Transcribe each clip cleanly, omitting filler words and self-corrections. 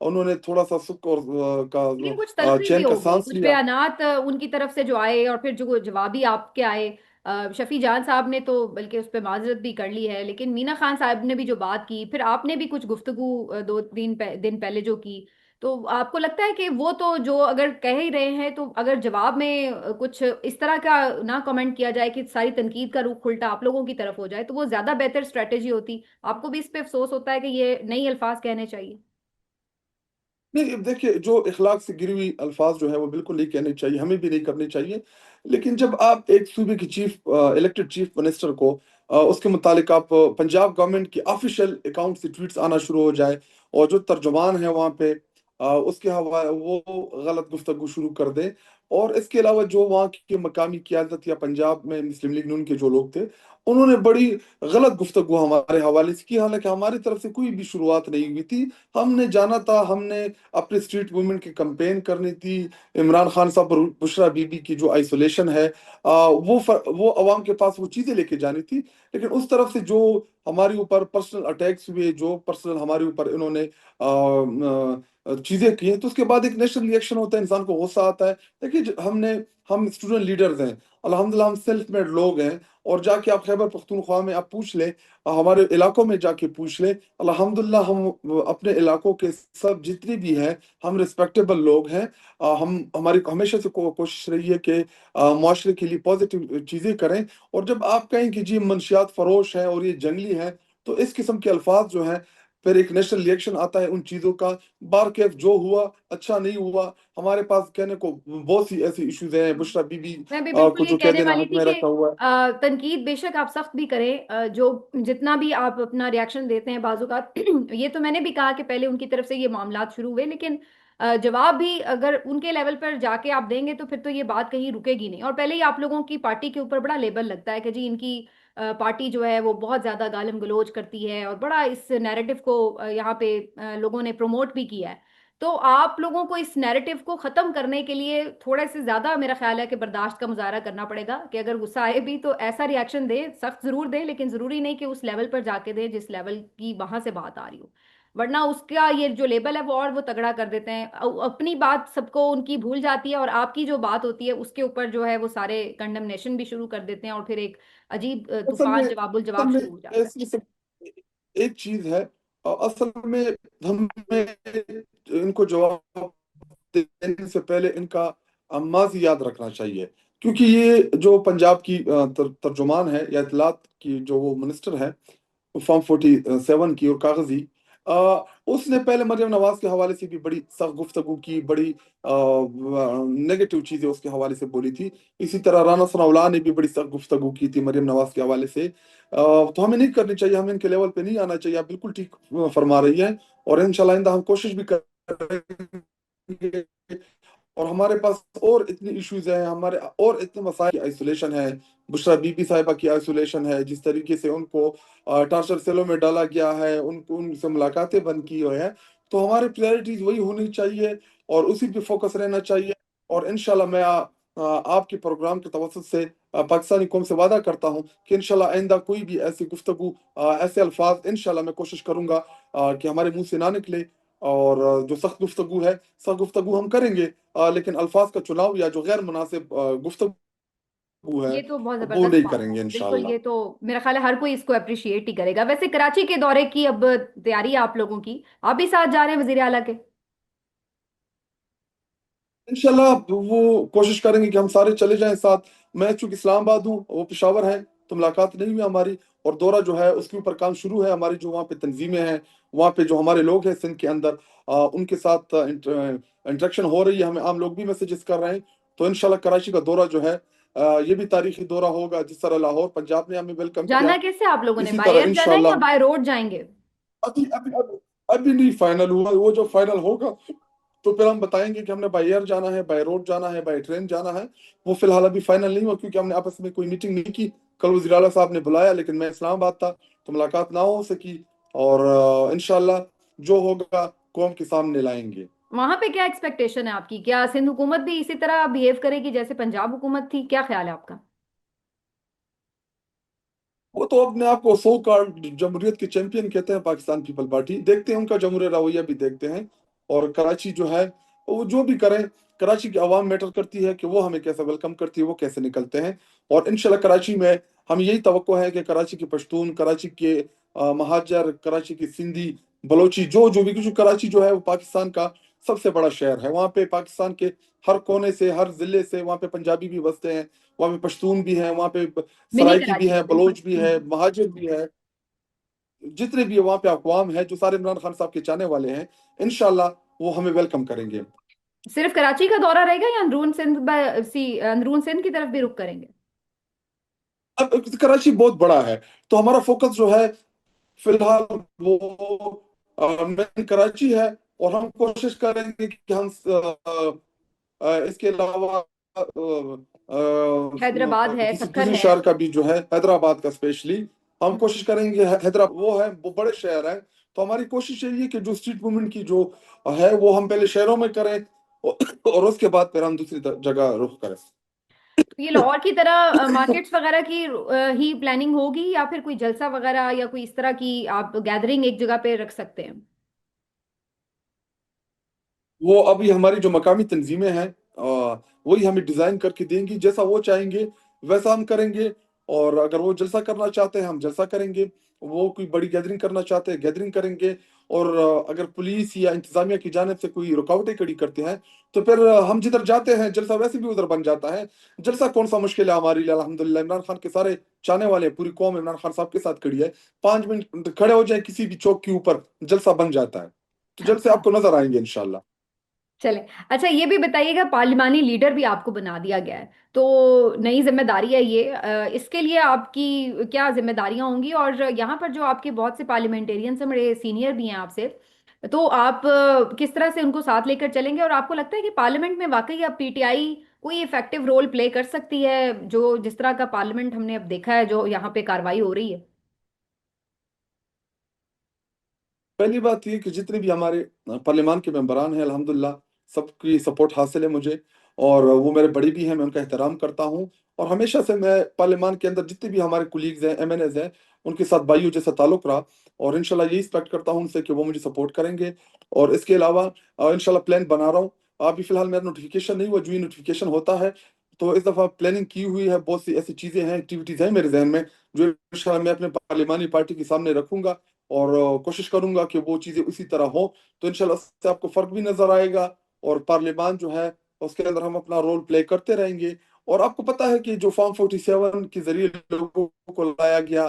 انہوں نے تھوڑا سا سکھ اور لیکن کچھ تلخی بھی چین کا ہو گئی، سانس کچھ لیا۔ بیانات ان کی طرف سے جو آئے، اور پھر جو جوابی آپ کے آئے، شفیع جان صاحب نے تو بلکہ اس پہ معذرت بھی کر لی ہے، لیکن مینا خان صاحب نے بھی جو بات کی، پھر آپ نے بھی کچھ گفتگو دو تین دن پہلے جو کی، تو آپ کو لگتا ہے کہ وہ تو جو اگر کہہ ہی رہے ہیں، تو اگر جواب میں کچھ اس طرح کا نہ کمنٹ کیا جائے کہ ساری تنقید کا رخ الٹا آپ لوگوں کی طرف ہو جائے، تو وہ زیادہ بہتر اسٹریٹجی ہوتی؟ آپ کو بھی اس پہ افسوس ہوتا ہے کہ یہ نئی الفاظ کہنے چاہیے؟ نہیں، اب دیکھیے، جو اخلاق سے گری ہوئی الفاظ جو ہے وہ بالکل نہیں کہنے چاہیے، ہمیں بھی نہیں کرنے چاہیے۔ لیکن جب آپ ایک صوبے کی الیکٹڈ چیف منسٹر کو اس کے متعلق آپ پنجاب گورنمنٹ کی آفیشیل اکاؤنٹ سے ٹویٹس آنا شروع ہو جائے، اور جو ترجمان ہے وہاں پہ اس کے حوالے وہ غلط گفتگو شروع کر دیں، اور اس کے علاوہ جو وہاں کی مقامی قیادت یا پنجاب میں مسلم لیگ نون کے جو لوگ تھے، انہوں نے بڑی غلط گفتگو ہمارے حوالے سے کی، حالانکہ ہماری طرف سے کوئی بھی شروعات نہیں ہوئی تھی۔ ہم نے جانا تھا، ہم نے اپنے اسٹریٹ وومن کی کمپین کرنی تھی، عمران خان صاحب اور بشرا بی بی کی جو آئسولیشن ہے وہ عوام کے پاس وہ چیزیں لے کے جانی تھی۔ لیکن اس طرف سے جو ہمارے اوپر پرسنل اٹیکس ہوئے، جو پرسنل ہمارے اوپر انہوں نے چیزیں کی ہیں، تو اس کے بعد ایک نیشنل ریئیکشن ہوتا ہے، انسان کو غصہ آتا ہے۔ دیکھیے، ہم اسٹوڈنٹ لیڈرز ہیں، الحمدللہ ہم سیلف میڈ لوگ ہیں، اور جا کے آپ خیبر پختونخوا میں آپ پوچھ لیں، ہمارے علاقوں میں جا کے پوچھ لیں، الحمدللہ ہم اپنے علاقوں کے سب جتنے بھی ہیں، ہم رسپیکٹیبل لوگ ہیں۔ ہماری ہمیشہ سے کوشش رہی ہے کہ معاشرے کے لیے پازیٹیو چیزیں کریں، اور جب آپ کہیں کہ جی منشیات فروش ہیں اور یہ جنگلی ہیں، تو اس قسم کے الفاظ جو ہیں، پھر ایک نیشنل ریئیکشن آتا ہے ان چیزوں کا۔ بار کیف جو ہوا اچھا نہیں ہوا، ہمارے پاس کہنے کو بہت سی ایسی ایشوز ہیں، بشرا بی بی میں بھی بالکل کو یہ جو کہنے قید والی حق تھی میں کہ رکھا ہوا ہے۔ تنقید بے شک آپ سخت بھی کریں، جو جتنا بھی آپ اپنا ریاکشن دیتے ہیں بعض اوقات یہ تو میں نے بھی کہا کہ پہلے ان کی طرف سے یہ معاملات شروع ہوئے، لیکن جواب بھی اگر ان کے لیول پر جا کے آپ دیں گے تو پھر تو یہ بات کہیں رکے گی نہیں، اور پہلے ہی آپ لوگوں کی پارٹی کے اوپر بڑا لیبل لگتا ہے کہ جی ان کی پارٹی جو ہے وہ بہت زیادہ گالم گلوچ کرتی ہے، اور بڑا اس نیریٹو کو یہاں پہ لوگوں نے پروموٹ بھی کیا ہے۔ تو آپ لوگوں کو اس نیریٹو کو ختم کرنے کے لیے تھوڑے سے زیادہ میرا خیال ہے کہ برداشت کا مظاہرہ کرنا پڑے گا، کہ اگر غصہ آئے بھی تو ایسا ری ایکشن دے، سخت ضرور دے، لیکن ضروری نہیں کہ اس لیول پر جا کے دے جس لیول کی وہاں سے بات آ رہی ہو، ورنہ اس کا یہ جو لیبل ہے وہ اور وہ تگڑا کر دیتے ہیں، اپنی بات سب کو ان کی بھول جاتی ہے، اور آپ کی جو بات ہوتی ہے اس کے اوپر جو ہے وہ سارے کنڈمنیشن بھی شروع کر دیتے ہیں، اور پھر ایک عجیب اصل میں طوفان جواب اصل الجواب میں شروع ہو جاتا ہے۔ ایسی ایک چیز ہے، اصل میں ہمیں ان کو جواب دینے سے پہلے ان کا ماضی یاد رکھنا چاہیے، کیونکہ یہ جو پنجاب کی ترجمان ہے یا اطلاعات کی جو وہ منسٹر ہے، فارم 47 کی اور کاغذی، اس نے پہلے مریم نواز کے حوالے سے بھی بڑی سخت گفتگو کی، بڑی نیگیٹو چیزیں اس کے حوالے سے بولی تھی۔ اسی طرح رانا ثناءاللہ نے بھی بڑی سخت گفتگو کی تھی مریم نواز کے حوالے سے۔ تو ہمیں نہیں کرنی چاہیے، ہمیں ان کے لیول پہ نہیں آنا چاہیے، آپ بالکل ٹھیک فرما رہی ہیں، اور انشاءاللہ آئندہ ہم کوشش بھی کریں گے۔ اور ہمارے پاس اور اتنی ایشوز ہیں، ہمارے اور اتنے مسائل کی آئسولیشن ہے، بشرا بی بی صاحبہ کی آئسولیشن ہے، جس طریقے سے ان کو ٹارچر سیلوں میں ڈالا گیا ہے، ان سے ملاقاتیں بند کی ہوئی ہیں، تو ہمارے پریورٹیز وہی ہونی چاہیے اور اسی پہ فوکس رہنا چاہیے۔ اور انشاءاللہ میں آپ کے پروگرام کے توسط سے پاکستانی قوم سے وعدہ کرتا ہوں کہ انشاءاللہ آئندہ کوئی بھی ایسی گفتگو، ایسے الفاظ انشاءاللہ میں کوشش کروں گا کہ ہمارے منہ سے نہ نکلے، اور جو سخت گفتگو ہے، سخت گفتگو ہم کریں گے، لیکن الفاظ کا چناؤ یا جو غیر مناسب گفتگو ہے یہ تو بہت وہ زبردست نہیں بات کریں ہے، گے بالکل، انشاءاللہ۔ یہ تو میرا خیال ہے ہر کوئی اس کو اپریشیٹ ہی کرے گا۔ ویسے کراچی کے دورے کی اب تیاری ہے آپ لوگوں کی، آپ بھی ساتھ جا رہے ہیں وزیر اعلیٰ کے؟ انشاءاللہ وہ کوشش کریں گے کہ ہم سارے چلے جائیں ساتھ۔ میں چونکہ اسلام آباد ہوں، وہ پشاور ہے، تو ملاقات نہیں ہوئی ہماری، اور دورہ جو ہے اس کے اوپر کام شروع ہے، ہماری جو وہاں پہ تنظیمیں ہیں، وہاں پہ جو ہمارے لوگ ہیں سندھ کے اندر، ان کے ساتھ انٹریکشن ہو رہی ہے، ہمیں عام لوگ بھی میسیجز کر رہے ہیں۔ تو انشاءاللہ کراچی کا دورہ جو ہے یہ بھی تاریخی دورہ ہوگا، جس طرح لاہور پنجاب نے ہمیں ویلکم کیا، جانا کیسے آپ لوگوں نے، اسی بائی طرح ایئر جانا ہے انشاءاللہ۔ یا بائی روڈ جائیں گے؟ ابھی ابھی ابھی ابھی نہیں فائنل ہوا، وہ جو فائنل ہوگا تو پھر ہم بتائیں گے کہ ہم نے بائی ایئر جانا ہے، بائی روڈ جانا ہے، بائی ٹرین جانا ہے۔ وہ فی الحال ابھی فائنل نہیں ہوا، کیونکہ ہم نے آپس میں کوئی میٹنگ نہیں کی۔ کل وزیر اعلیٰ صاحب نے بلایا، لیکن میں اسلام آباد تھا تو ملاقات نہ ہو سکی، اور انشاءاللہ جو ہوگا قوم کے سامنے لائیں گے۔ وہاں پہ کیا ایکسپیکٹیشن ہے آپ کی؟ کیا سندھ حکومت بھی اسی طرح بہیو کرے گی جیسے پنجاب حکومت تھی؟ کیا خیال ہے آپ کا؟ وہ تو اپنے آپ کو سو کارڈ جمہوریت کے چیمپئن کہتے ہیں، پاکستان پیپل پارٹی، دیکھتے ہیں ان کا جمہوری رویہ بھی دیکھتے ہیں۔ اور کراچی جو ہے وہ جو بھی کریں، کراچی کی عوام میٹر کرتی ہے کہ وہ ہمیں کیسے ویلکم کرتی ہے، وہ کیسے نکلتے ہیں۔ اور انشاءاللہ کراچی میں ہم یہی توقع ہے کہ کراچی کے پشتون، کراچی کے مہاجر، کراچی کی سندھی، بلوچی، جو بھی کچھ، کراچی جو ہے وہ پاکستان کا سب سے بڑا شہر ہے۔ وہاں پہ پاکستان کے ہر کونے سے، ہر ضلع سے وہاں پہ پنجابی بھی بستے ہیں، وہاں پہ پشتون بھی ہیں، وہاں پہ منی سرائکی بھی کراچی ہیں، ہے بالکل۔ بلوچ بھی ہے، مہاجر بھی ہے، جتنے بھی وہاں پہ اقوام ہیں جو سارے عمران خان صاحب کے چاہنے والے ہیں، انشاءاللہ وہ ہمیں ویلکم کریں گے۔ صرف کراچی کا دورہ رہے گا یا اندرون سندھ اندرون سندھ کی طرف بھی رخ کریں گے؟ اب کراچی بہت بڑا ہے، تو ہمارا فوکس جو ہے فی الحال وہ مین کراچی ہے، اور ہم کوشش کریں گے کہ ہم اس کے علاوہ حیدرآباد ہے، کسی سکر دوسرے ہے۔ شہر کا بھی جو ہے، حیدرآباد کا اسپیشلی ہم کوشش کریں گے۔ حیدرآباد وہ ہے، وہ بڑے شہر ہیں، تو ہماری کوشش یہی ہے کہ جو اسٹریٹ موومنٹ کی جو ہے وہ ہم پہلے شہروں میں کریں، اور اس کے بعد پھر ہم دوسری جگہ رخ کریں۔ یہ لاہور کی طرح مارکیٹس وغیرہ کی ہی پلاننگ ہوگی، یا پھر کوئی جلسہ وغیرہ یا کوئی اس طرح کی آپ گیدرنگ ایک جگہ پہ رکھ سکتے ہیں؟ وہ ابھی ہماری جو مقامی تنظیمیں ہیں وہی ہمیں ڈیزائن کر کے دیں گی، جیسا وہ چاہیں گے ویسا ہم کریں گے۔ اور اگر وہ جلسہ کرنا چاہتے ہیں ہم جلسہ کریں گے، وہ کوئی بڑی گیدرنگ کرنا چاہتے ہیں گیدرنگ کریں گے۔ اور اگر پولیس یا انتظامیہ کی جانب سے کوئی رکاوٹیں کھڑی کرتے ہیں تو پھر ہم جدھر جاتے ہیں جلسہ ویسے بھی ادھر بن جاتا ہے۔ جلسہ کون سا مشکل ہے ہمارے لیے، الحمدللہ عمران خان کے سارے چاہنے والے ہیں، پوری قوم عمران خان صاحب کے ساتھ کھڑی ہے۔ 5 منٹ کھڑے ہو جائیں کسی بھی چوک کے اوپر، جلسہ بن جاتا ہے۔ تو جلسے اچھا، آپ کو نظر آئیں گے انشاءاللہ۔ چلیں۔ اچھا یہ بھی بتائیے گا، پارلیمانی لیڈر بھی آپ کو بنا دیا گیا ہے، تو نئی ذمہ داری ہے یہ، اس کے لیے آپ کی کیا ذمہ داریاں ہوں گی؟ اور یہاں پر جو آپ کے بہت سے پارلیمنٹیرینز ہیں، بڑے سینئر بھی ہیں آپ سے، تو آپ کس طرح سے ان کو ساتھ لے کر چلیں گے؟ اور آپ کو لگتا ہے کہ پارلیمنٹ میں واقعی اب پی ٹی آئی کوئی افیکٹو رول پلے کر سکتی ہے، جو جس طرح کا پارلیمنٹ ہم نے اب دیکھا ہے جو یہاں پہ کاروائی ہو رہی ہے؟ پہلی بات یہ کہ جتنے بھی ہمارے پارلیمان کے ممبران ہیں الحمدللہ سب کی سپورٹ حاصل ہے مجھے، اور وہ میرے بڑی بھی ہیں، میں ان کا احترام کرتا ہوں۔ اور ہمیشہ سے میں پارلیمان کے اندر جتنے بھی ہمارے کولیگز ہیں، ایم این ایز ہیں، ان کے ساتھ بھائیوں جیسا تعلق رہا، اور انشاءاللہ یہی ایکسپیکٹ کرتا ہوں ان سے کہ وہ مجھے سپورٹ کریں گے۔ اور اس کے علاوہ انشاءاللہ پلان بنا رہا ہوں، ابھی فی الحال میرا نوٹیفیکیشن نہیں ہوا، جو ہی نوٹیفیکیشن ہوتا ہے تو اس دفعہ پلاننگ کی ہوئی ہے، بہت سی ایسی چیزیں ہیں، ایکٹیویٹیز ہیں میرے ذہن میں جو انشاءاللہ میں اپنے پارلیمانی پارٹی کے سامنے رکھوں گا، اور کوشش کروں گا کہ وہ چیزیں اسی طرح ہوں، تو انشاءاللہ اس سے آپ کو فرق بھی نظر آئے گا، اور پارلیمان جو ہے اس کے اندر ہم اپنا رول پلے کرتے رہیں گے۔ اور آپ کو پتہ ہے کہ جو فارم 47 کے ذریعے لوگوں کو لایا گیا،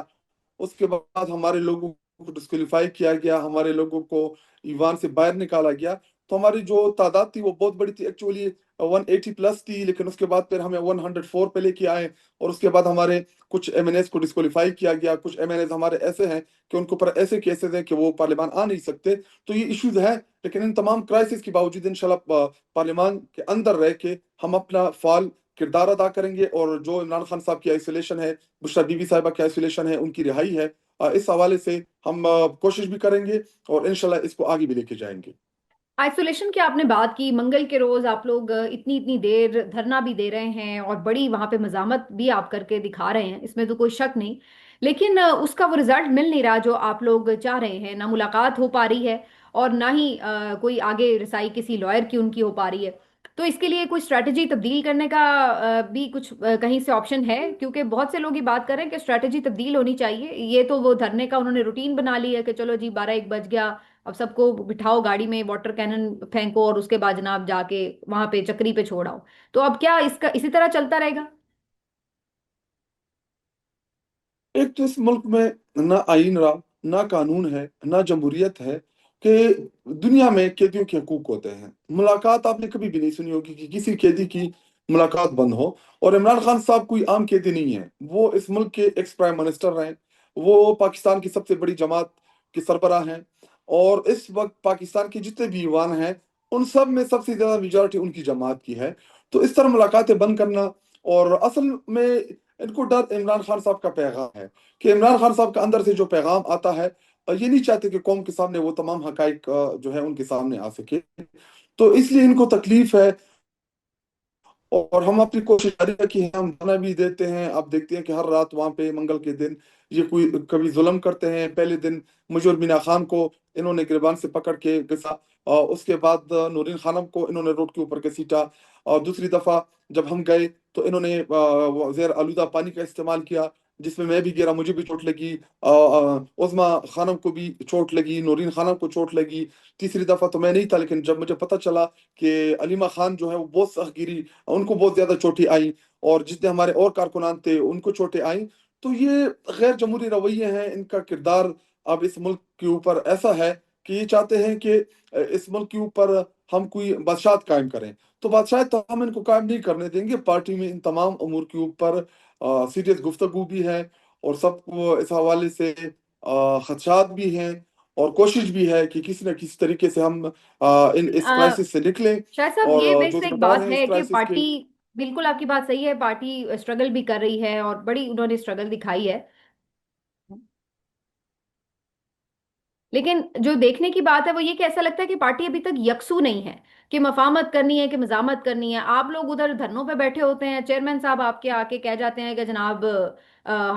اس کے بعد ہمارے لوگوں کو ڈسکوالیفائی کیا گیا، ہمارے لوگوں کو ایوان سے باہر نکالا گیا، تو ہماری جو تعداد تھی وہ بہت بڑی تھی، ایکچولی 180 پلس تھی، لیکن اس کے بعد پھر ہمیں 104 پہ لے کے آئے، اور اس کے بعد ہمارے کچھ ایم این ایز کو ڈسکوالیفائی کیا گیا، کچھ ایم این ایز ہمارے ایسے ہیں کہ ان کے اوپر ایسے کیسز ہیں کہ وہ پارلیمان آ نہیں سکتے۔ تو یہ ایشوز ہیں، لیکن ان تمام کرائسس کے باوجود انشاءاللہ پارلیمان کے اندر رہ کے ہم اپنا فعال کردار ادا کریں گے، اور جو عمران خان صاحب کی آئسولیشن ہے، بشرا بی بی صاحبہ کی آئسولیشن ہے، ان کی رہائی ہے، اس حوالے سے ہم کوشش بھی کریں گے، اور انشاءاللہ اس کو آگے بھی لے کے جائیں گے۔ آئسولیشن کی آپ نے بات کی، منگل کے روز آپ لوگ اتنی اتنی دیر دھرنا بھی دے رہے ہیں اور بڑی وہاں پہ مزاحمت بھی آپ کر کے دکھا رہے ہیں، اس میں تو کوئی شک نہیں، لیکن اس کا وہ رزلٹ مل نہیں رہا جو آپ لوگ چاہ رہے ہیں، نہ ملاقات ہو پا رہی ہے اور نہ ہی کوئی آگے رسائی کسی لائر کی ان کی ہو پا رہی ہے۔ تو اس کے لیے کوئی اسٹریٹجی تبدیل کرنے کا بھی کچھ کہیں سے آپشن ہے؟ کیونکہ بہت سے لوگ یہ بات کر رہے ہیں کہ اسٹریٹجی تبدیل ہونی چاہیے، یہ تو وہ دھرنے کا انہوں نے روٹین بنا لی ہے کہ چلو جی 12 1 بج گیا، اب سب کو بٹھاؤ گاڑی میں، واٹر کینن پھینکو اور اس کے بعد جناب جا کے وہاں پہ چکری پہ چھوڑاؤ، تو اب کیا اس کا اسی طرح چلتا رہے گا؟ ایک تو اس ملک میں نہ آئین رہا، نہ قانون ہے، نہ جمہوریت ہے کہ دنیا میں قیدیوں کے حقوق ہوتے ہیں۔ ملاقات آپ نے کبھی بھی نہیں سنی ہوگی کہ کسی قیدی کی ملاقات بند ہو، اور عمران خان صاحب کوئی عام قیدی نہیں ہے، وہ اس ملک کے ایکس پرائم منسٹر رہے، وہ پاکستان کی سب سے بڑی جماعت کے سربراہ ہیں، اور اس وقت پاکستان کے جتنے بھی ایوان ہیں ان سب میں سب سے زیادہ میجورٹی ان کی جماعت کی ہے۔ تو اس طرح ملاقاتیں بند کرنا، اور اصل میں ان کو ڈر عمران خان صاحب کا پیغام ہے، کہ عمران خان صاحب کا اندر سے جو پیغام آتا ہے، یہ نہیں چاہتے کہ قوم کے سامنے وہ تمام حقائق جو ہے ان کے سامنے آ سکے، تو اس لیے ان کو تکلیف ہے۔ اور ہم اپنی کوشش جاری رکھی ہے، ہم دھرنا بھی دیتے ہیں، آپ دیکھتے ہیں کہ ہر رات وہاں پہ منگل کے دن یہ کبھی ظلم کرتے ہیں۔ پہلے دن مجور مینا خان کو انہوں نے گریبان سے پکڑ کے گسا، اس کے بعد نورین خانم کو انہوں نے روڈ کے اوپر گھسیٹا، اور دوسری دفعہ جب ہم گئے تو انہوں نے زیر آلودہ پانی کا استعمال کیا، جس میں بھی گرا، مجھے بھی چوٹ لگی، عظما خانم کو بھی چوٹ لگی، نورین خانم کو چوٹ لگی۔ تیسری دفعہ تو میں نہیں تھا، لیکن جب مجھے پتہ چلا کہ علیمہ خان جو ہے وہ بہت سخت گری، ان کو بہت زیادہ چوٹیں آئیں، اور جتنے ہمارے اور کارکنان تھے ان کو چوٹیں آئیں۔ تو یہ غیر جمہوری رویے ہیں، ان کا کردار اب اس ملک کے اوپر ایسا ہے کہ یہ چاہتے ہیں کہ اس ملک کے اوپر ہم کوئی بادشاہت قائم کریں۔ تو بادشاہت تو ہم ان کو قائم نہیں کرنے دیں گے، پارٹی میں ان تمام امور کے اوپر سیریس گفتگو بھی ہے، اور سب کو اس حوالے سے خدشات بھی ہیں، اور کوشش بھی ہے کہ کسی نہ کسی طریقے سے ہم اس کرائسس سے نکلیں، شاہد صاحب، اور یہ جو ویسے ایک ذمہ دار بات ہیں اس ہے کہ کرائسس کے۔ پارٹی، بالکل آپ کی بات صحیح ہے، پارٹی اسٹرگل بھی کر رہی ہے اور بڑی انہوں نے اسٹرگل دکھائی ہے، لیکن جو دیکھنے کی بات ہے وہ یہ کہ ایسا لگتا ہے کہ پارٹی ابھی تک یکسو نہیں ہے، کہ مفاہمت کرنی ہے کہ مزاحمت کرنی ہے۔ آپ لوگ ادھر دھرنوں پہ بیٹھے ہوتے ہیں، چیئرمین صاحب آپ کے آ کے کہہ جاتے ہیں کہ جناب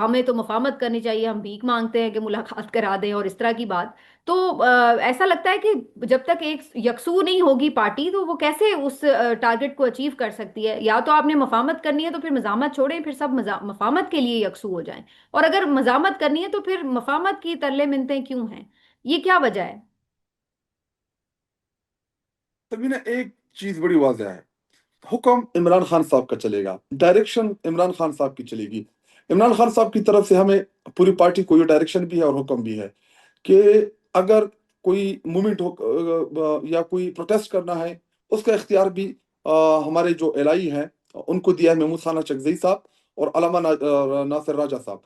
ہمیں تو مفاہمت کرنی چاہیے، ہم بھیک مانگتے ہیں کہ ملاقات کرا دیں اور اس طرح کی بات۔ تو ایسا لگتا ہے کہ جب تک ایک یکسو نہیں ہوگی پارٹی تو وہ کیسے اس ٹارگٹ کو اچیو کر سکتی ہے؟ یا تو آپ نے مفاہمت کرنی ہے تو پھر مزاحمت چھوڑیں، پھر سب مفاہمت کے لیے یکسو ہو جائیں، اور اگر مزاحمت کرنی ہے تو پھر مفاہمت کی ترلے منتیں کیوں ہیں؟ یہ کیا وجہ ہے؟ تبھی نا ایک چیز بڑی واضح ہے، حکم عمران خان صاحب کا چلے گا، ڈائریکشن عمران خان صاحب کی چلے گی۔ عمران خان صاحب کی طرف سے ہمیں پوری پارٹی کو یہ ڈائریکشن بھی ہے اور حکم بھی ہے کہ اگر کوئی مومنٹ ہو یا کوئی پروٹیسٹ کرنا ہے، اس کا اختیار بھی ہمارے جو الہی ہیں ان کو دیا ہے، محمود خانہ چکزئی صاحب اور علامہ ناصر راجہ صاحب،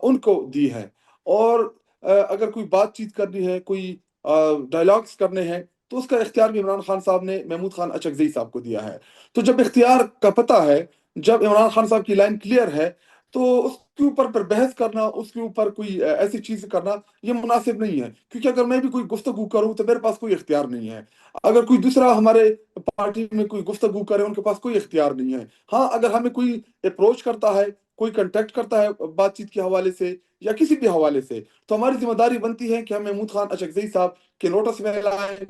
ان کو دی ہے۔ اور اگر کوئی بات چیت کرنی ہے، کوئی ڈائلاگس کرنے ہیں، تو اس کا اختیار بھی عمران خان صاحب نے محمود خان اچکزئی صاحب کو دیا ہے۔ تو جب اختیار کا پتہ ہے، جب عمران خان صاحب کی لائن کلیئر ہے، تو اس کے اوپر پر بحث کرنا، اس کے اوپر کوئی ایسی چیز کرنا یہ مناسب نہیں ہے، کیونکہ اگر میں بھی کوئی گفتگو کروں تو میرے پاس کوئی اختیار نہیں ہے، اگر کوئی دوسرا ہمارے پارٹی میں کوئی گفتگو کرے ان کے پاس کوئی اختیار نہیں ہے۔ ہاں، اگر ہمیں کوئی اپروچ کرتا ہے، کوئی کنٹیکٹ کرتا ہے بات چیت کے حوالے سے یا کسی بھی حوالے سے، تو ہماری ذمہ داری بنتی ہے کہ ہم محمود خان اچکزئی صاحب کے نوٹس میں لائیں،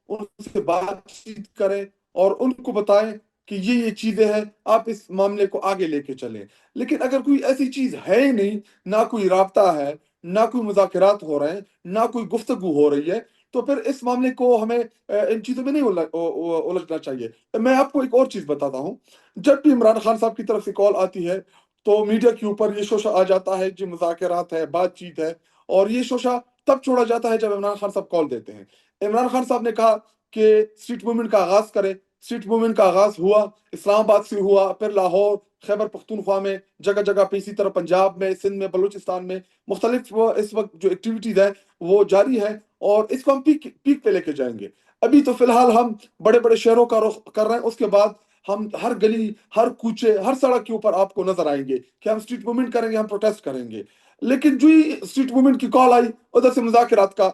ان سے بات چیت کریں، اور ان کو بتائیں کہ یہ چیزیں ہیں، آپ اس معاملے کو آگے لے کے چلیں۔ لیکن اگر کوئی ایسی چیز ہے ہی نہیں، نہ کوئی رابطہ ہے، نہ کوئی مذاکرات ہو رہے ہیں، نہ کوئی گفتگو ہو رہی ہے، تو پھر اس معاملے کو ہمیں ان چیزوں میں نہیں الجھنا چاہیے۔ میں آپ کو ایک اور چیز بتاتا ہوں، جب بھی عمران خان صاحب کی طرف سے کال آتی ہے تو میڈیا کے اوپر یہ شوشہ آ جاتا ہے کہ مذاکرات ہے، بات چیت ہے، اور یہ شوشہ تب چھوڑا جاتا ہے جب عمران خان صاحب کال دیتے ہیں۔ عمران خان صاحب نے کہا کہ اسٹریٹ موومنٹ کا آغاز کرے، اسٹریٹ موومنٹ کا آغاز ہوا، اسلام آباد سے ہوا، پھر لاہور، خیبر پختونخوا میں، جگہ جگہ پہ، اسی طرح پنجاب میں، سندھ میں، بلوچستان میں مختلف اس وقت جو ایکٹیویٹیز ہیں وہ جاری ہیں، اور اس کو ہم پیک پہ لے کے جائیں گے۔ ابھی تو فی الحال ہم بڑے بڑے شہروں کا رخ کر رہے ہیں، اس کے بعد ہم ہر گلی، ہر کوچے، ہر سڑک کے اوپر آپ کو نظر آئیں گے کہ ہم اسٹریٹ موومنٹ کریں گے، ہم پروٹیسٹ کریں گے۔ لیکن جو ہی اسٹریٹ موومنٹ کی کال آئی، ادھر سے مذاکرات کا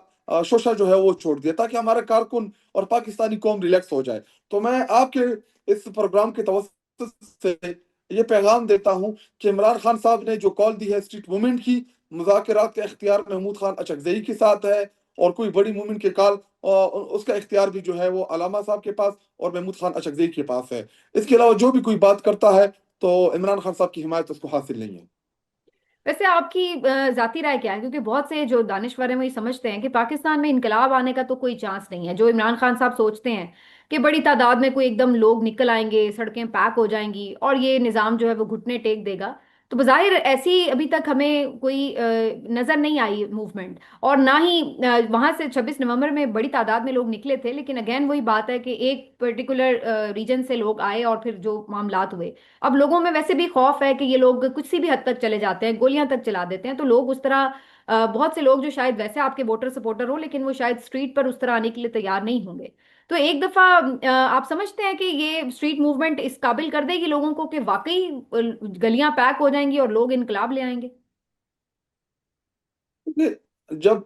شوشہ جو ہے وہ چھوڑ دیا، تاکہ ہمارا کارکن اور پاکستانی قوم ریلیکس ہو جائے۔ تو میں آپ کے اس پروگرام کے توسط سے یہ پیغام دیتا ہوں کہ عمران خان صاحب نے جو کال دی ہے اسٹریٹ موومنٹ کی، مذاکرات کا اختیار محمود خان اچکزئی کے ساتھ ہے، اور کوئی بڑی موومنٹ کے کال اس کا اختیار بھی جو ہے وہ علامہ صاحب کے پاس اور محمود خان اچکزئی کے پاس ہے۔ اس کے علاوہ جو بھی کوئی بات کرتا ہے تو عمران خان صاحب کی حمایت اس کو حاصل نہیں ہے۔ ویسے آپ کی ذاتی رائے کیا ہے؟ کیونکہ بہت سے جو دانشور ہیں وہ یہ سمجھتے ہیں کہ پاکستان میں انقلاب آنے کا تو کوئی چانس نہیں ہے، جو عمران خان صاحب سوچتے ہیں کہ بڑی تعداد میں کوئی ایک دم لوگ نکل آئیں گے، سڑکیں پیک ہو جائیں گی اور یہ نظام جو ہے وہ گھٹنے ٹیک دے گا۔ تو بظاہر ایسی ابھی تک ہمیں کوئی نظر نہیں آئی موومنٹ، اور نہ ہی وہاں سے 26 نومبر میں بڑی تعداد میں لوگ نکلے تھے، لیکن اگین وہی بات ہے کہ ایک پرٹیکولر ریجن سے لوگ آئے اور پھر جو معاملات ہوئے۔ اب لوگوں میں ویسے بھی خوف ہے کہ یہ لوگ کسی بھی حد تک چلے جاتے ہیں، گولیاں تک چلا دیتے ہیں، تو لوگ اس طرح بہت سے لوگ جو شاید ویسے آپ کے ووٹر سپورٹر ہوں لیکن وہ شاید اسٹریٹ پر اس طرح آنے کے لیے تیار نہیں ہوں گے۔ تو ایک دفعہ آپ سمجھتے ہیں کہ یہ اسٹریٹ موومنٹ اس قابل کر دے گی لوگوں کو کہ واقعی گلیاں پیک ہو جائیں گی اور لوگ انقلاب لے آئیں گے؟ جب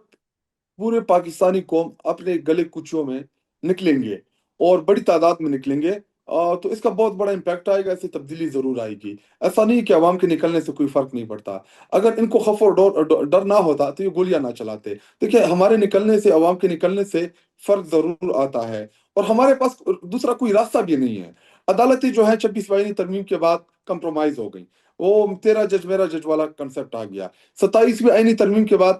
پورے پاکستانی قوم اپنے گلے کچوں میں نکلیں گے اور بڑی تعداد میں نکلیں گے، تو اس کا بہت بڑا امپیکٹ آئے گا، اس سے تبدیلی ضرور آئے گی۔ ایسا نہیں کہ عوام کے نکلنے سے کوئی فرق نہیں پڑتا، اگر ان کو خوف اور ڈر نہ ہوتا تو یہ گولیاں نہ چلاتے۔ دیکھیں، ہمارے نکلنے سے، عوام کے نکلنے سے فرق ضرور آتا ہے، اور ہمارے پاس دوسرا کوئی راستہ بھی نہیں ہے۔ عدالتیں جو ہیں 26 آئینی ترمیم کے بعد کمپرومائز ہو گئی، وہ تیرا جج میرا جج والا کنسپٹ آ گیا۔ 27ویں آئینی ترمیم کے بعد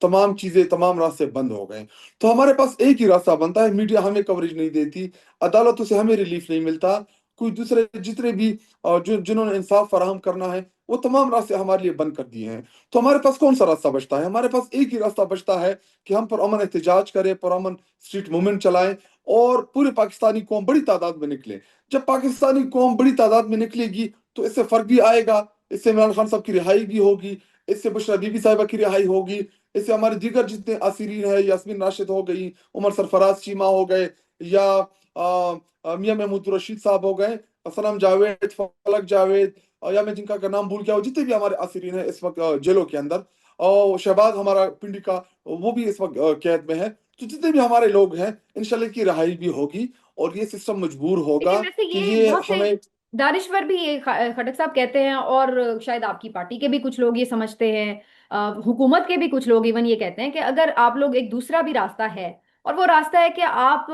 تمام چیزیں، تمام راستے بند ہو گئے، تو ہمارے پاس ایک ہی راستہ بنتا ہے۔ میڈیا ہمیں کوریج نہیں دیتی، عدالتوں سے ہمیں ریلیف نہیں ملتا، کوئی دوسرے جتنے بھی جنہوں نے انصاف فراہم کرنا ہے وہ تمام راستے ہمارے لیے بند کر دیے ہیں۔ تو ہمارے پاس کون سا راستہ بچتا ہے؟ ہمارے پاس ایک ہی راستہ بچتا ہے کہ ہم پرامن احتجاج کریں، پرامن اسٹریٹ موومنٹ چلائیں، اور پورے پاکستانی قوم بڑی تعداد میں نکلے۔ جب پاکستانی قوم بڑی تعداد میں نکلے گی تو اس سے فرق بھی آئے گا، اس سے عمران خان صاحب کی رہائی بھی ہوگی، اس سے بشرا بی بی صاحبہ کی رہائی ہوگی، اس سے ہمارے دیگر جتنے اسیرین ہیں، یاسمین راشد ہو گئی، عمر سرفراز چیمہ ہو گئے، یا میاں محمود رشید صاحب ہو گئے، اسلم جاوید، فلک جاوید، یا میں جن کا نام بھول گیا ہوں، جتنے بھی ہمارے اسیرین ہیں اس وقت جیلوں کے اندر، اور شہباز ہمارا پنڈی کا، وہ بھی اس وقت قید میں ہے۔ تو جتنے بھی ہمارے لوگ ہیں انشاءاللہ کی رہائی بھی ہوگی، اور یہ سسٹم مجبور لیکن ہوگا ویسے کہ یہ یہ بہت سے ہمیں۔ دانشور بھی یہ خٹک صاحب کہتے ہیں، اور شاید آپ کی پارٹی کے بھی کچھ لوگ یہ سمجھتے ہیں، حکومت کے بھی کچھ لوگ ایون یہ کہتے ہیں کہ اگر آپ لوگ ایک دوسرا بھی راستہ ہے، اور وہ راستہ ہے کہ آپ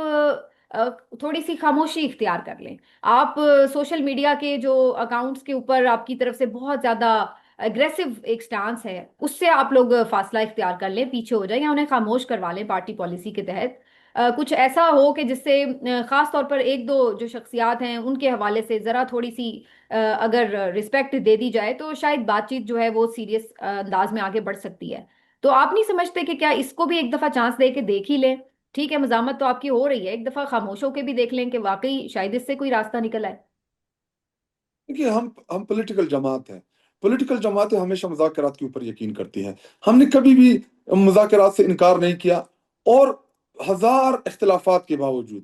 تھوڑی سی خاموشی اختیار کر لیں، آپ سوشل میڈیا کے جو اکاؤنٹس کے اوپر آپ کی طرف سے بہت زیادہ اگریسو ایک سٹانس ہے، اس سے آپ لوگ فاصلہ اختیار کر لیں، پیچھے ہو جائیں یا انہیں خاموش کروا لیں پارٹی پالیسی کے تحت، کچھ ایسا ہو کہ جس سے خاص طور پر ایک دو جو شخصیات ہیں ان کے حوالے سے ذرا تھوڑی سی اگر رسپیکٹ دے دی جائے تو شاید بات چیت جو ہے وہ سیریس انداز میں آگے بڑھ سکتی ہے۔ تو آپ نہیں سمجھتے کہ کیا اس کو بھی ایک دفعہ چانس دے کے دیکھ ہی لیں؟ ٹھیک ہے، مزاحمت تو آپ کی ہو رہی ہے، ایک دفعہ خاموش ہو کے بھی دیکھ لیں کہ واقعی شاید اس سے کوئی راستہ نکل آئے۔ دیکھیے، ہم پولیٹیکل جماعت ہیں، پولیٹیکل جماعتیں ہمیشہ مذاکرات کے اوپر یقین کرتی ہیں، ہم نے کبھی بھی مذاکرات سے انکار نہیں کیا، اور ہزار اختلافات کے باوجود،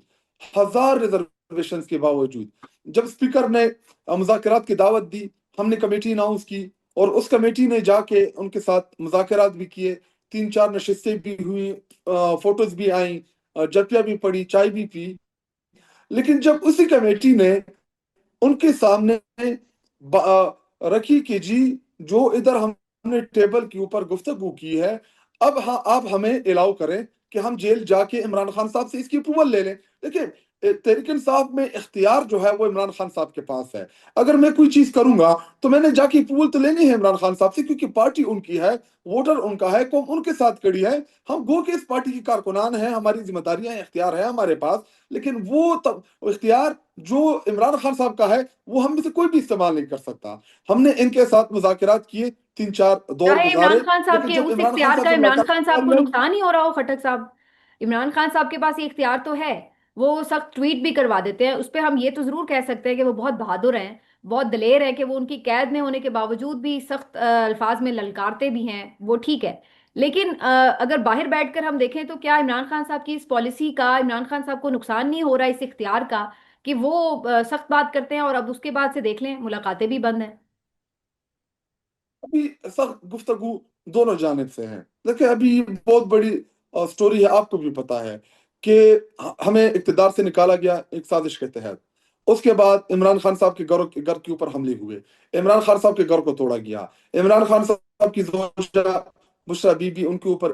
ہزار ریزرویشنز کے باوجود، جب اسپیکر نے مذاکرات کی دعوت دی، ہم نے کمیٹی اناؤنس کی، اور اس کمیٹی نے جا کے ان کے ساتھ مذاکرات بھی کیے، 3 4 نشستیں بھی ہوئی، فوٹوز بھی آئیں، جتیا بھی پڑی، چائے بھی پی۔ لیکن جب اسی کمیٹی نے ان کے سامنے رکھی کہ جی، جو ادھر ہم نے ٹیبل کے اوپر گفتگو کی ہے، اب ہاں آپ ہمیں الاؤ کریں کہ ہم جیل جا کے عمران خان صاحب سے اس کی اپروول لے لیں۔ دیکھیں، تحریک انصاف میں اختیار جو ہے وہ عمران خان صاحب کے پاس ہے، اگر میں کوئی چیز کروں گا تو میں نے جا کے اپروول تو لینی ہے عمران خان صاحب سے، کیونکہ پارٹی ان کی ہے، ووٹر ان کا ہے، قوم ان کے ساتھ کڑی ہے، ہم گو کے اس پارٹی کی کارکنان ہیں، ہماری ذمہ داریاں ہیں، اختیار ہے ہمارے پاس، لیکن وہ اختیار جو عمران خان صاحب کا ہے وہ ہم میں سے کوئی بھی استعمال نہیں کر سکتا۔ ہم نے ان کے ساتھ مذاکرات کیے، 3 4 دور چاہے گزارے، عمران خان صاحب لیکن کے جب اس عمران خان اختیار صاحب کا سے عمران ملاقات خان صاحب کو میں، نقصان ہی ہو رہا ہو، خٹک صاحب، عمران خان صاحب کے پاس یہ اختیار تو ہے، وہ سخت ٹویٹ بھی کروا دیتے ہیں، اس پہ ہم یہ تو ضرور کہہ سکتے ہیں کہ وہ بہت بہادر ہیں، بہت دلیر ہیں کہ وہ ان کی قید میں ہونے کے باوجود بھی سخت الفاظ میں للکارتے بھی ہیں، وہ ٹھیک ہے۔ لیکن اگر باہر بیٹھ کر ہم دیکھیں تو کیا عمران خان صاحب کی اس پالیسی کا عمران خان صاحب کو نقصان نہیں ہو رہا اس اختیار کا کہ وہ سخت بات کرتے ہیں اور اب اس کے بعد سے دیکھ لیں ملاقاتیں بھی بند ہیں؟ ابھی سخت گفتگو دونوں جانب سے ہیں۔ دیکھیں، ابھی یہ بہت بڑی سٹوری ہے، آپ کو بھی پتا ہے کہ ہمیں اقتدار سے نکالا گیا ایک سازش کے تحت، اس کے بعد عمران خان صاحب کے گھر کے اوپر حملے ہوئے، عمران خان صاحب کے گھر کو توڑا گیا، عمران خان صاحب کی زوجہ بشرا بی بی، ان کے اوپر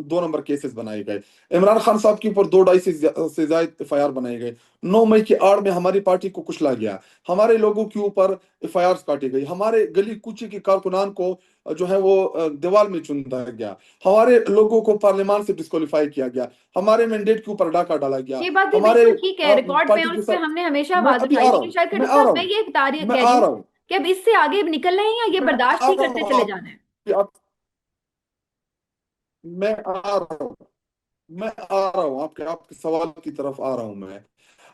2 نمبر کیسز بنائے گئے، عمران خان صاحب کے اوپر 2 2.5 سے زائد ایف آئی آر بنائے گئے، 9 مئی کی آڑ میں ہماری پارٹی کو کچلا گیا، ہمارے لوگوں کے اوپر ایف آئی آر کاٹی گئی، ہمارے گلی کوچے کے کارکنان کو جو ہے وہ دیوال میں چنتا گیا، ہمارے لوگوں کو پارلیمان سے ڈسکوالیفائی کیا گیا، ہمارے مینڈیٹ کے اوپر ڈاکہ ڈالا گیا، یہ بات بھی ہمارے بالکل ٹھیک ہے، ریکارڈ پہ پارٹی اور کے اس پہ ساتھ۔ ہم نے ہمیشہ میں آواز ابھی اٹھائی، آ رہا لیکن ہوں، شاید میں خٹک آ رہا صاحب میں ہوں، یہ تاریخ میں کہہ رہی آ ہوں رہا ہوں، کہ اب اس سے آگے نکلنا ہے یا یہ میں برداشت آ ہی رہا کرتے ہوں چلے آپ جانا ہے؟ میں آ رہا ہوں، میں آ رہا ہوں آپ کے سوال کی طرف آ رہا ہوں میں۔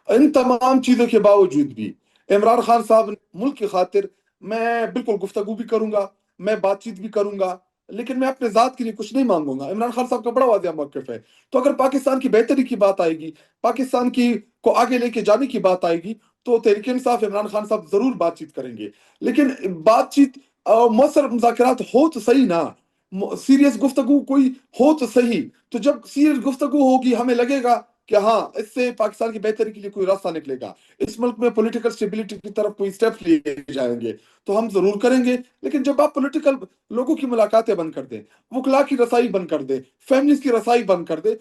ان تمام چیزوں کے باوجود بھی عمران خان صاحب ملک کی خاطر، میں بالکل گفتگو بھی کروں گا، میں بات چیت بھی کروں گا، لیکن میں اپنے ذات کے لیے کچھ نہیں مانگوں گا۔ عمران خان صاحب کا بڑا واضح موقف ہے، تو اگر پاکستان کی بہتری کی بات آئے گی، پاکستان کی کو آگے لے کے جانے کی بات آئے گی، تو تحریک انصاف عمران خان صاحب ضرور بات چیت کریں گے، لیکن بات چیت مؤثر مذاکرات ہو تو صحیح نا، سیریس گفتگو کوئی ہو تو صحیح، تو جب سیریس گفتگو ہوگی ہمیں لگے گا کہ ہاں اس سے پاکستان کی بہتری کے لیے کوئی راستہ نکلے گا، اس ملک میں پولیٹیکل اسٹیبلٹی کی طرف کوئی اسٹیپ لیے جائیں گے، تو ہم ضرور کریں گے۔ لیکن جب آپ پولیٹیکل لوگوں کی ملاقاتیں بند کر دیں، وکلا کی رسائی بند کر دیں، فیملیز کی رسائی بند کر دیں،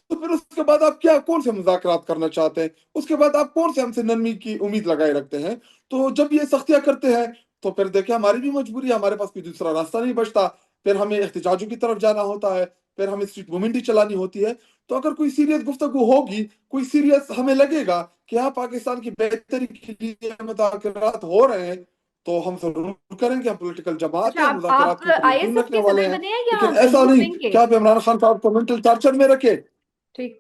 تو پھر اس کے بعد آپ کیا کون سے مذاکرات کرنا چاہتے ہیں؟ اس کے بعد آپ کون سے ہم سے نرمی کی امید لگائے رکھتے ہیں؟ تو جب یہ سختیاں کرتے ہیں تو پھر دیکھیں ہماری بھی مجبوری ہے، ہمارے پاس کوئی دوسرا راستہ نہیں بچتا، پھر ہمیں احتجاجوں کی طرف جانا ہوتا ہے، پھر ہمیں اسٹریٹ موومنٹ ہی چلانی ہوتی ہے۔ تو اگر کوئی سیریس گفتگو ہوگی، کوئی سیریس ہمیں لگے گا کہ ہاں پاکستان کی بہتری کے لیے مذاکرات ہو رہے ہیں، تو ہم ضرور کریں گے، ہم پولیٹیکل جماعت اچھا، ہیں، ہم آپ مذاکرات کے اوپر آئی ایس یقین ایف رکھنے کے والے صدر ہیں۔ بنے ہیں یا لیکن ایسا یوتھ نہیں ونگ کے؟ کہ آپ عمران خان صاحب کو مینٹل ٹارچر میں رکھے۔ ٹھیک۔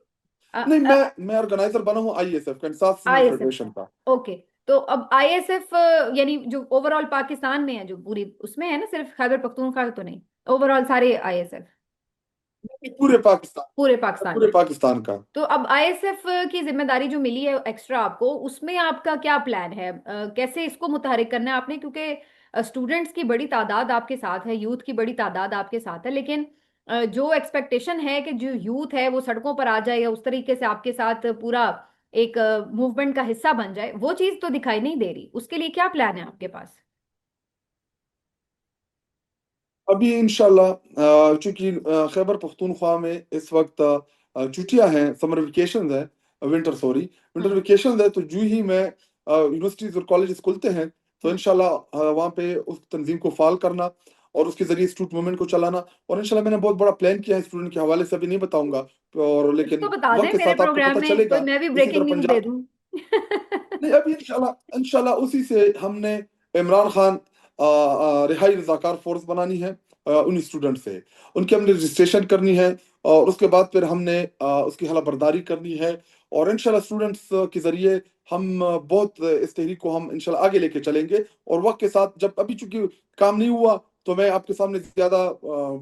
نہیں، میں آرگنائزر بنا ہوں آئی ایس ایف کا، انصاف آئی اسٹوڈنٹ ایس ایف کا، فیڈریشن کا۔ اوکے۔ تو اب آئی ایس ایف یعنی جو اوور آل پاکستان میں ہے، جو پوری اس میں ہے نا، صرف خیبر پختونخوا تو نہیں، اوور آل سارے آئی ایس ایف پورے پاکستان، پورے پاکستان پورے میں؟ پاکستان کا۔ تو اب آئی ایس ایف کی ذمہ داری جو ملی ہے ایکسٹرا آپ کو، اس میں آپ کا کیا پلان ہے؟ کیسے اس کو متحرک کرنا ہے آپ نے؟ کیونکہ اسٹوڈنٹس کی بڑی تعداد آپ کے ساتھ ہے، یوتھ کی بڑی تعداد آپ کے ساتھ ہے، لیکن جو ایکسپیکٹیشن ہے کہ جو یوتھ ہے وہ سڑکوں پر آ جائے یا اس طریقے سے آپ کے ساتھ پورا ایک موومنٹ کا حصہ بن جائے، وہ چیز تو دکھائی نہیں دے رہی۔ اس کے لیے کیا پلان ہے آپ کے پاس؟ ابھی انشاءاللہ چونکہ خیبر پختونخوا میں اس وقت چھٹیاں ہیں، سمر ویکیشنز ہیں، ونٹر ہوں۔ ویکیشنز ہے، تو جو ہی میں یونیورسٹیز اور کالجز کھلتے ہیں تو ہوں۔ انشاءاللہ وہاں پہ اس تنظیم کو فعال کرنا اور اس کے ذریعے اسٹوڈنٹ موومنٹ کو چلانا، اور انشاءاللہ میں نے بہت بڑا پلان کیا ہے اسٹوڈنٹ کے حوالے سے، ابھی نہیں بتاؤں گا، اور کچھ لیکن تو بتا دیں وقت کے میرے ساتھ آپ کو پروگرام پتہ میں، چلے کوئی گا۔ میں بھی اسی بریکنگ طرح نیوز دے پنجاب، دوں۔ نہیں ابھی انشاءاللہ اسی سے ہم نے عمران خان رہائی رضاکار فورس بنانی ہے، ان اسٹوڈنٹ سے ان کی ہم نے رجسٹریشن کرنی ہے، اور اس کے بعد پھر ہم نے اس کی حلف برداری کرنی ہے، اور انشاءاللہ اسٹوڈنٹس کے ذریعے ہم بہت اس تحریک کو ہم انشاءاللہ آگے لے کے چلیں گے۔ اور وقت کے ساتھ جب ابھی چونکہ کام نہیں ہوا تو میں آپ کے سامنے زیادہ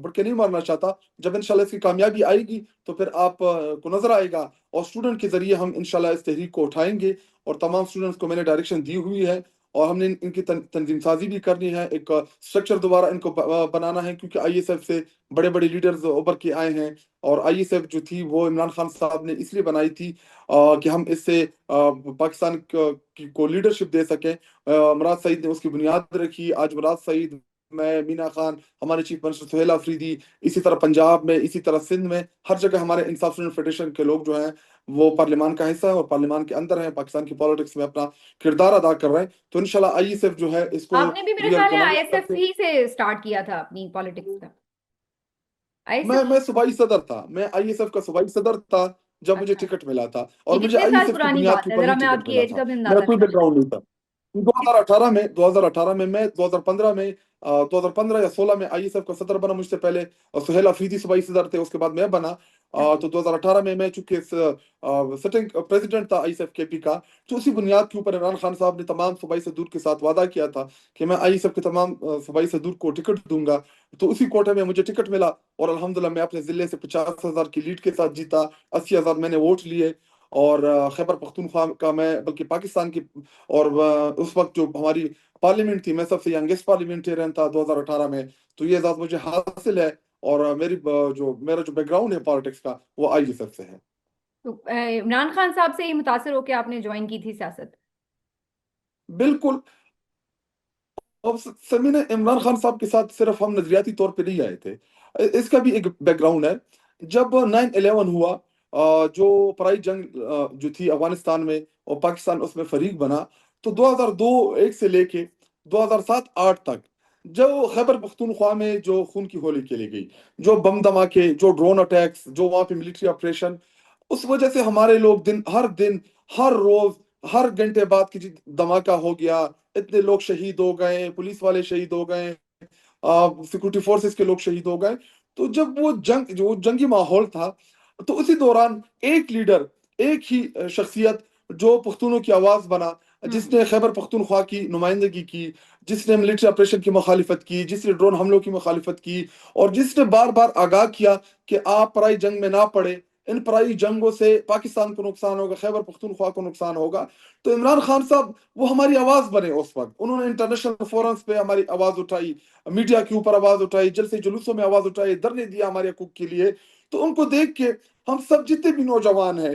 بڑھ کے نہیں مارنا چاہتا، جب انشاءاللہ اس کی کامیابی آئے گی تو پھر آپ کو نظر آئے گا، اور اسٹوڈنٹ کے ذریعے ہم انشاءاللہ اس تحریک کو اٹھائیں گے، اور تمام اسٹوڈنٹس کو میں نے ڈائریکشن دی ہوئی ہے، اور ہم نے ان کی تنظیم سازی بھی کرنی ہے، ایک اسٹرکچر دوبارہ ان کو بنانا ہے، کیونکہ آئی ایس ایف سے بڑے بڑے لیڈرز ابھر کے آئے ہیں، اور آئی ایس ایف جو تھی وہ عمران خان صاحب نے اس لیے بنائی تھی کہ ہم اس سے پاکستان کو لیڈرشپ دے سکیں۔ مراد سعید نے اس کی بنیاد رکھی، آج مراد سعید، میں، مینا خان، ہمارے چیف منسٹر سہیل آفریدی، اسی طرح پنجاب میں، اسی طرح سندھ میں، ہر جگہ ہمارے انصاف اسٹوڈنٹ فیڈریشن کے لوگ جو ہیں وہ پارلیمان کا حصہ ہے، اور پارلیمان کے اندر ہیں، پاکستان کی پالیٹکس میں اپنا کردار ادا کر رہے ہیں۔ تو انشاءاللہ آئی ایس ایف جو ہے اس کو آپ نے بھی میرے ریئل خیال ہے بنانے آئی ایس ایف والے، ہی سے اسٹارٹ کیا تھا اپنی پالیٹکس کا؟ I S F? میں صوبائی صدر تھا، میں آئی ایس ایف کا صوبائی صدر تھا جب مجھے اچھا، ٹکٹ ملا تھا، یہ اور مجھے کتنے آئی ایس سال ایف کی پرانی بنیاد کے بات ہے؟ اوپر ذرا ہی میں آپ ٹکٹ کی ملا ایج تھا، کا بھی میرا اندازہ کوئی لگا بیک لوں۔ گراؤنڈ نہیں تھا۔ 2018 میں 2015 یا 16 میں آئی ایس ایف کا صدر بنا مجھ سے پہلے، اور سہیل آفریدی صوبائی صدر تھے، اس کے بعد میں بنا۔ اچھا۔ تو 2018 میں چونکہ سٹنگ پریزیڈنٹ تھا آئی ایس ایف کے پی کا، تو اسی بنیاد کے اوپر عمران خان صاحب نے تمام صوبائی صدور کے ساتھ وعدہ کیا تھا کہ میں آئی ایس ایف کے تمام صوبائی صدور کو ٹکٹ دوں گا، تو اسی کوٹے میں مجھے ٹکٹ ملا، اور الحمدللہ میں اپنے ضلع سے 50,000 کی لیڈ کے ساتھ جیتا، 80,000 میں نے ووٹ لیے، اور خیبر پختونخوا کا میں بلکہ پاکستان کی، اور اس وقت جو ہماری پارلیمنٹ تھی، میں سب سے ینگسٹ پارلیمنٹرین تھا 2018 میں، تو یہ اعزاز مجھے حاصل ہے، اور میرا جو بیک گراؤنڈ ہے پالیٹکس کا وہ آئی ایس ایف سے ہے۔ تو عمران خان صاحب سے ہی متاثر ہو کے آپ نے جوائن کی تھی سیاست؟ بالکل۔ اب سمین، عمران خان صاحب کے ساتھ صرف ہم نظریاتی طور پہ نہیں آئے تھے، اس کا بھی ایک بیک گراؤنڈ ہے۔ جب 9/11 ہوا، جو پرائی جنگ جو تھی افغانستان میں، اور پاکستان اس میں فریق بنا، تو 2002 سے لے کے 2007-8 تک جو خیبر پختونخوا میں جو خون کی ہولی کھیلی گئی، جو بم دھماکے، جو ڈرون اٹیکس، جو وہاں پہ ملٹری آپریشن، اس وجہ سے ہمارے لوگ دن ہر روز ہر گھنٹے بعد کی دھماکہ ہو گیا، اتنے لوگ شہید ہو گئے، پولیس والے شہید ہو گئے، سیکورٹی فورسز کے لوگ شہید ہو گئے۔ تو جب وہ جنگی ماحول تھا، تو اسی دوران ایک لیڈر، ایک ہی شخصیت جو پختونوں کی آواز بنا، ہوں۔ جس نے خیبر پختونخوا کی نمائندگی کی، جس نے ملٹری آپریشن کی مخالفت کی، جس نے ڈرون حملوں کی مخالفت کی، اور جس نے بار بار آگاہ کیا کہ آپ پرائی جنگ میں نہ پڑے، ان پرائی جنگوں سے پاکستان کو نقصان ہوگا، خیبر پختونخوا کو نقصان ہوگا۔ تو عمران خان صاحب وہ ہماری آواز بنے اس وقت، انہوں نے انٹرنیشنل فورمز پہ ہماری آواز اٹھائی، میڈیا کے اوپر آواز اٹھائی، جلسے جلوسوں میں آواز اٹھائی، دھرنے دیا ہمارے حقوق کے لیے۔ تو ان کو دیکھ کے ہم سب جتنے بھی نوجوان ہیں،